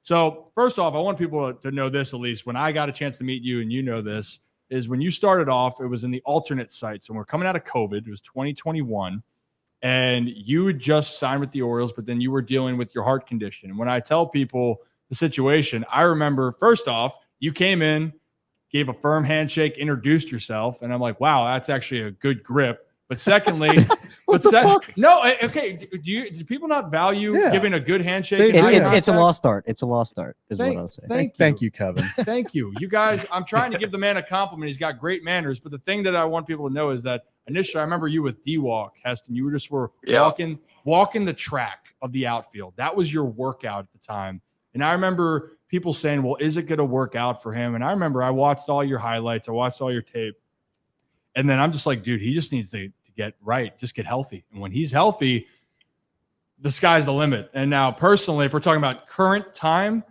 So first off, I want people to know this, at least when I got a chance to meet you, and you know this, is when you started off, it was in the alternate sites. And we're coming out of COVID. It was 2021. And you had just signed with the Orioles, but then you were dealing with your heart condition. And when I tell people the situation, I remember, first off, you came in, gave a firm handshake, introduced yourself, and I'm like, wow, that's actually a good grip. But secondly, no, okay. Do people not value giving a good handshake? It's a lost start. It's a lost start, is what I'll say. Thank you, Kevin. Thank you. You guys, I'm trying to give the man a compliment. He's got great manners. But the thing that I want people to know is that initially, I remember you with D-Walk, Heston. You were walking the track of the outfield. That was your workout at the time. And I remember people saying, well, is it going to work out for him? And I remember I watched all your highlights. I watched all your tape. And then I'm just like, dude, he just needs to get right, just get healthy. And when he's healthy, the sky's the limit. And now personally, if we're talking about current time,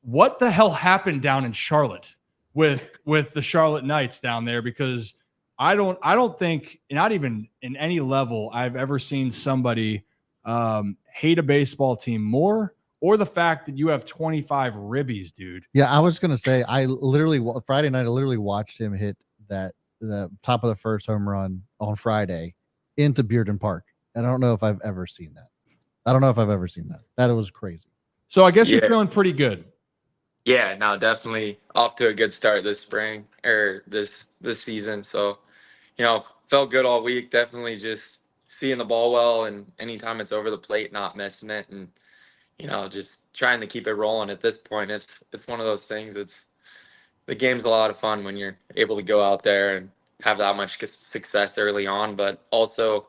what the hell happened down in Charlotte with the Charlotte Knights down there? Because I don't think, not even in any level, I've ever seen somebody hate a baseball team more, or the fact that you have 25 ribbies, dude. Yeah, I was gonna say, Friday night, I literally watched him hit the top of the first home run on Friday into Bearden Park. And I don't know if I've ever seen that. That was crazy. So I guess you're feeling pretty good. Yeah, no, definitely off to a good start this spring or this season. So, felt good all week. Definitely just seeing the ball well, and anytime it's over the plate, not missing it, and just trying to keep it rolling. At this point, it's one of those things. The game's a lot of fun when you're able to go out there and have that much success early on. But also,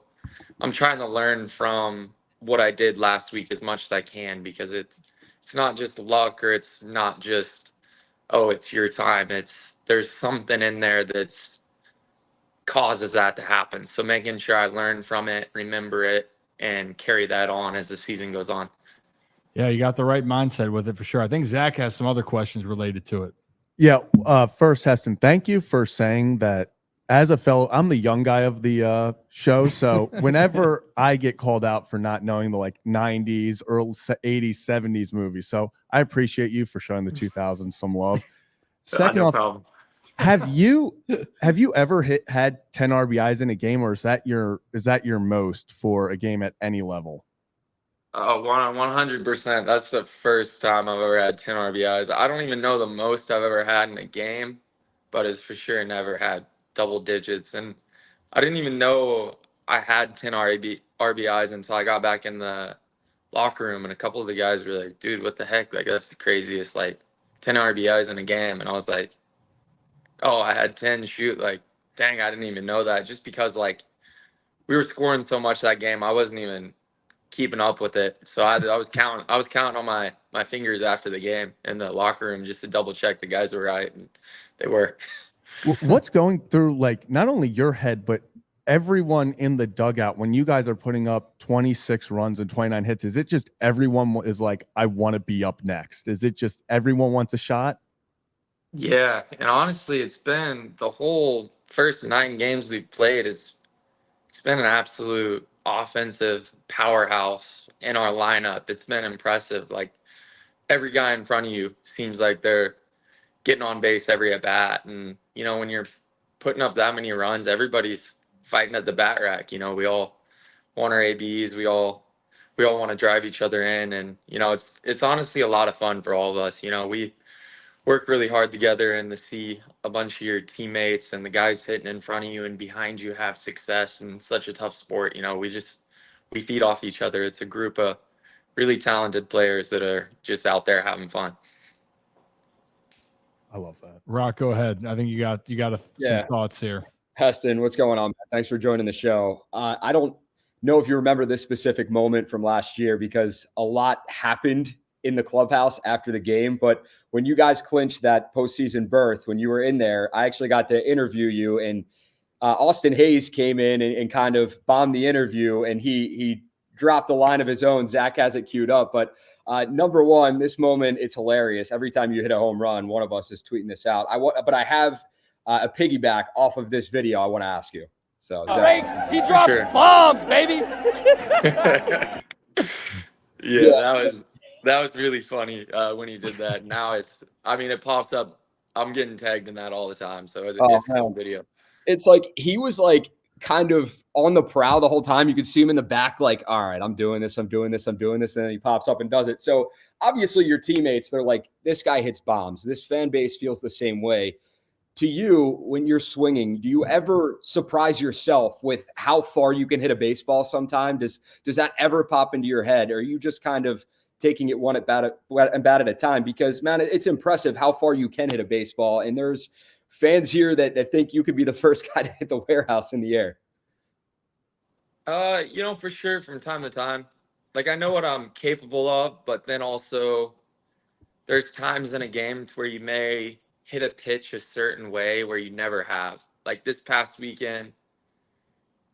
I'm trying to learn from what I did last week as much as I can, because it's not just luck, or it's not just, oh, it's your time. There's something in there that's causes that to happen. So making sure I learn from it, remember it, and carry that on as the season goes on. Yeah, you got the right mindset with it for sure. I think Zach has some other questions related to it. Yeah. First, Heston, thank you for saying that. As a fellow, I'm the young guy of the show. So whenever I get called out for not knowing the 90s, early 80s, 70s movies. So I appreciate you for showing the 2000s some love. Second off, have you ever had 10 RBIs in a game, or is that your most for a game at any level? 100%. That's the first time I've ever had 10 RBIs. I don't even know the most I've ever had in a game, but it's for sure never had double digits. And I didn't even know I had 10 RBIs until I got back in the locker room, and a couple of the guys were like, dude, what the heck? That's the craziest, 10 RBIs in a game. And I was like, oh, I had 10, shoot. Dang, I didn't even know that. Just because, we were scoring so much that game, I wasn't even keeping up with it. So I was counting on my fingers after the game in the locker room just to double check the guys were right, and they were. What's going through not only your head but everyone in the dugout when you guys are putting up 26 runs and 29 hits? Is it just everyone is like, I want to be up next? Is it just everyone wants a shot? Yeah, and honestly, it's been the whole first 9 games we've played. It's been an absolute offensive powerhouse in our lineup. It's been impressive. Every guy in front of you seems like they're getting on base every at bat, and when you're putting up that many runs, everybody's fighting at the bat rack. We all want our ABs. We all want to drive each other in, and it's honestly a lot of fun for all of us. We work really hard together, and to see a bunch of your teammates and the guys hitting in front of you and behind you have success in such a tough sport, we feed off each other. It's a group of really talented players that are just out there having fun. I love that. Rock, go ahead. I think you got some thoughts here. Heston, what's going on, man? Thanks for joining the show. I don't know if you remember this specific moment from last year, because a lot happened in the clubhouse after the game. But when you guys clinched that postseason berth, when you were in there, I actually got to interview you, and Austin Hayes came in and kind of bombed the interview, and he dropped a line of his own. Zach has it queued up, but number one, this moment, it's hilarious. Every time you hit a home run, one of us is tweeting this out. But I have a piggyback off of this video I want to ask you. So Zach, he dropped bombs, baby. Yeah, That was really funny when he did that. Now it pops up. I'm getting tagged in that all the time. So it's a cool Man. video. It's like he was like kind of on the prowl the whole time. You could see him in the back, like, all right, I'm doing this. And then he pops up and does it. So obviously your teammates, they're like, this guy hits bombs. This fan base feels the same way. To you, when you're swinging, do you ever surprise yourself with how far you can hit a baseball sometime? Does that ever pop into your head? Or are you just kind of taking it one at bat at a time? Because, man, it's impressive how far you can hit a baseball. And there's fans here that think you could be the first guy to hit the warehouse in the air. For sure from time to time. Like I know what I'm capable of, but then also there's times in a game to where you may hit a pitch a certain way where you never have. Like this past weekend,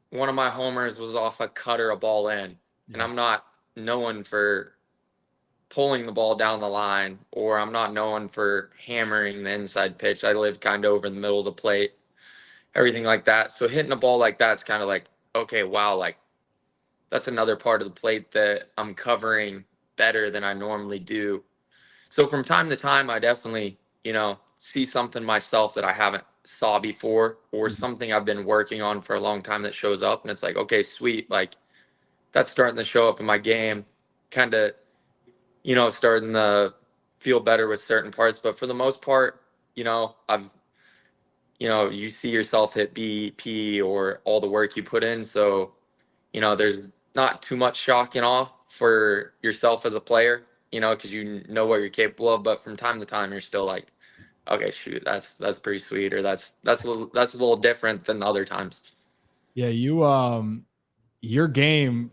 one of my homers was off a cutter, a ball in, and I'm not known for pulling the ball down the line, or I'm not known for hammering the inside pitch. I live kind of over in the middle of the plate, everything like that. So hitting a ball like that's kind of like, okay, wow, like that's another part of the plate that I'm covering better than I normally do. So from time to time, I definitely, see something myself that I haven't saw before, or something I've been working on for a long time that shows up, and it's like, okay, sweet, like that's starting to show up in my game, kind of, starting to feel better with certain parts. But for the most part, you see yourself hit BP or all the work you put in. So, there's not too much shock and awe for yourself as a player, because you know what you're capable of. But from time to time, you're still like, okay, shoot, that's pretty sweet, or that's a little different than other times. Yeah, your game,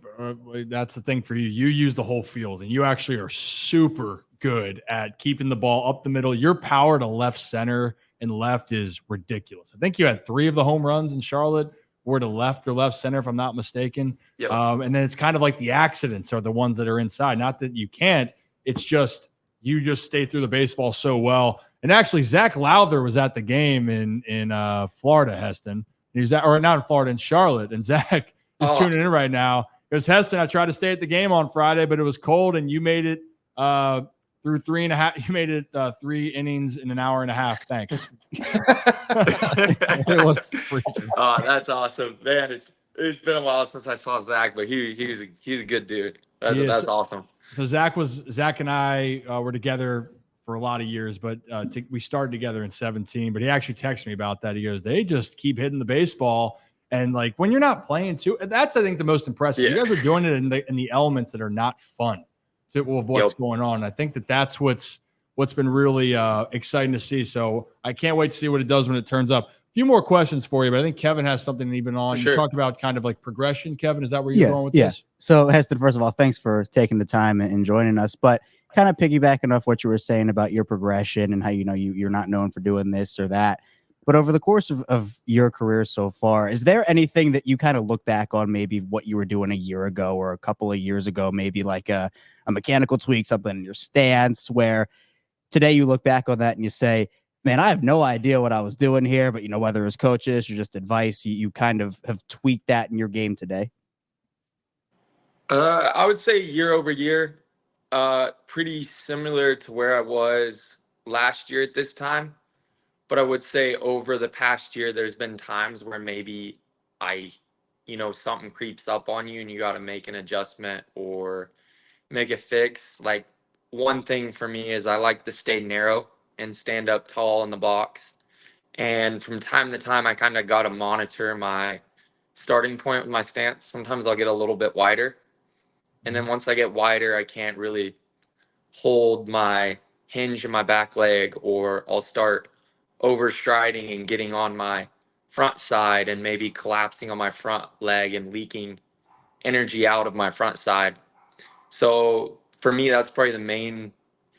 that's the thing for you. You use the whole field, and you actually are super good at keeping the ball up the middle. Your power to left center and left is ridiculous. I think you had 3 of the home runs in Charlotte were to left or left center, if I'm not mistaken. Yep. And then it's kind of like the accidents are the ones that are inside. Not that you can't. It's just you just stay through the baseball so well. And actually, Zach Lowther was at the game in Florida, Heston. He was not in Florida, in Charlotte. And Zach is tuning in right now. Because Heston, I tried to stay at the game on Friday, but it was cold, and you made it through 3.5. You made it 3 innings in an hour and a half. Thanks. It was freezing. Oh, that's awesome, man. It's been a while since I saw Zach, but he's a good dude. That's awesome. So Zach and I were together for a lot of years, but we started together in 2017. But he actually texted me about that. He goes, they just keep hitting the baseball. And like when you're not playing too, that's I think the most impressive. Yeah. You guys are doing it in the elements that are not fun of what's going on. I think that's what's been really exciting to see. So I can't wait to see what it does when it turns up. A few more questions for you, but I think Kevin has something even on. Sure. You talked about kind of like progression, Kevin. Is that where you're going with this? So Heston, first of all, thanks for taking the time and joining us. But kind of piggybacking off what you were saying about your progression and how you're not known for doing this or that. But over the course of your career so far, is there anything that you kind of look back on, maybe what you were doing a year ago or a couple of years ago, maybe like a mechanical tweak, something in your stance, where today you look back on that and you say, man, I have no idea what I was doing here, but whether it's coaches or just advice, you kind of have tweaked that in your game today? I would say year over year, pretty similar to where I was last year at this time. But I would say over the past year, there's been times where maybe something creeps up on you and you got to make an adjustment or make a fix. Like one thing for me is I like to stay narrow and stand up tall in the box. And from time to time, I kind of got to monitor my starting point with my stance. Sometimes I'll get a little bit wider. And then once I get wider, I can't really hold my hinge in my back leg, or I'll start overstriding and getting on my front side and maybe collapsing on my front leg and leaking energy out of my front side. So for me, that's probably the main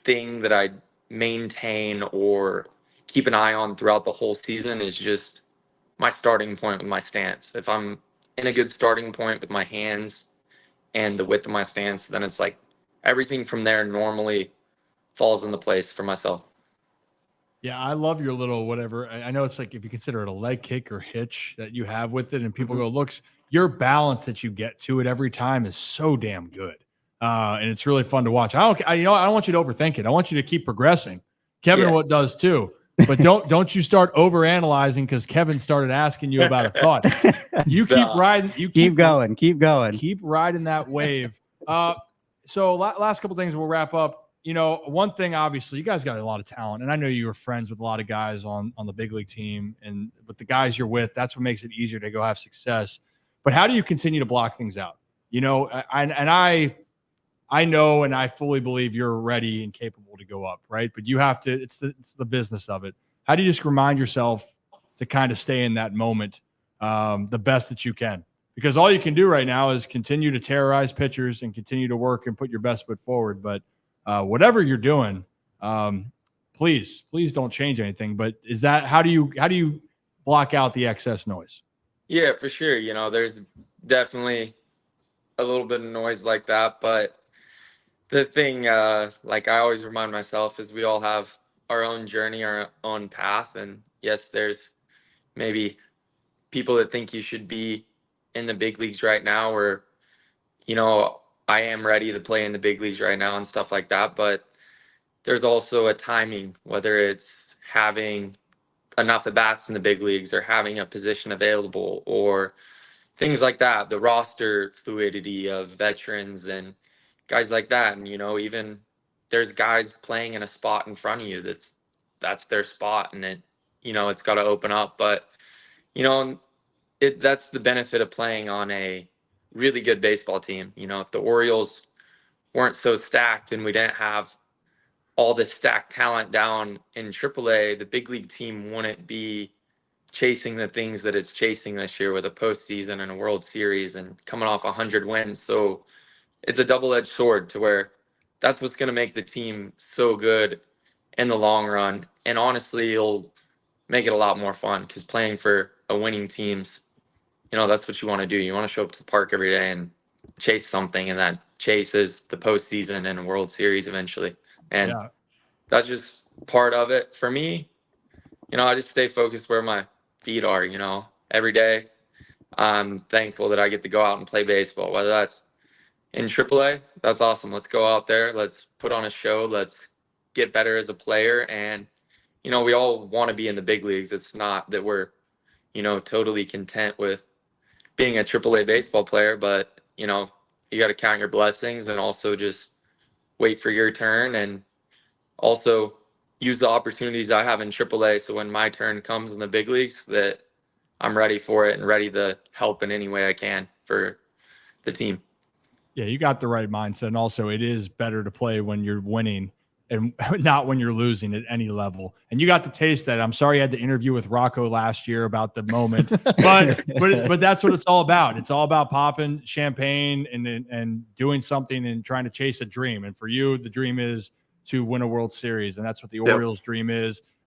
thing that I maintain or keep an eye on throughout the whole season, is just my starting point with my stance. If I'm in a good starting point with my hands and the width of my stance, then it's like everything from there normally falls into place for myself. Yeah, I love your little whatever. I know it's like if you consider it a leg kick or hitch that you have with it, and people go, looks, your balance that you get to it every time is so damn good. and it's really fun to watch. I don't want you to overthink it. I want you to keep progressing. Kevin what does too. But don't you start overanalyzing because Kevin started asking you about a thought. You keep riding. You keep going. Keep riding that wave. So last couple things we'll wrap up. One thing, obviously, you guys got a lot of talent, and I know you were friends with a lot of guys on the big league team, and with the guys you're with, that's what makes it easier to go have success. But how do you continue to block things out? I know, and I fully believe you're ready and capable to go up, right? But you have to. It's the business of it. How do you just remind yourself to kind of stay in that moment, the best that you can? Because all you can do right now is continue to terrorize pitchers and continue to work and put your best foot forward. But whatever you're doing, please don't change anything. But how do you block out the excess noise? Yeah, for sure. There's definitely a little bit of noise like that. But the thing, like I always remind myself, is we all have our own journey, our own path. And yes, there's maybe people that think you should be in the big leagues right now, or, I am ready to play in the big leagues right now and stuff like that. But there's also a timing, whether it's having enough at bats in the big leagues or having a position available or things like that, the roster fluidity of veterans and guys like that. And, even there's guys playing in a spot in front of you that's their spot, and it's got to open up. But, that's the benefit of playing on a really good baseball team. If the Orioles weren't so stacked and we didn't have all this stacked talent down in AAA, the big league team wouldn't be chasing the things that it's chasing this year with a postseason and a World Series and coming off 100 wins. So it's a double-edged sword to where that's what's going to make the team so good in the long run. And honestly, it'll make it a lot more fun because playing for a winning team's, that's what you want to do. You want to show up to the park every day and chase something, and that chase is the postseason and a World Series eventually. And that's just part of it. For me, I just stay focused where my feet are, every day. I'm thankful that I get to go out and play baseball, whether that's in AAA. That's awesome. Let's go out there. Let's put on a show. Let's get better as a player. And, we all want to be in the big leagues. It's not that we're, totally content with being a AAA baseball player, but, you got to count your blessings and also just wait for your turn, and also use the opportunities I have in AAA. So when my turn comes in the big leagues, that I'm ready for it and ready to help in any way I can for the team. Yeah, you got the right mindset. And also, it is better to play when you're winning and not when you're losing at any level. And you got to taste that. I'm sorry you had the interview with Rocco last year about the moment, but that's what it's all about. It's all about popping champagne and doing something and trying to chase a dream. And for you, the dream is to win a World Series. And that's what the Orioles' dream is.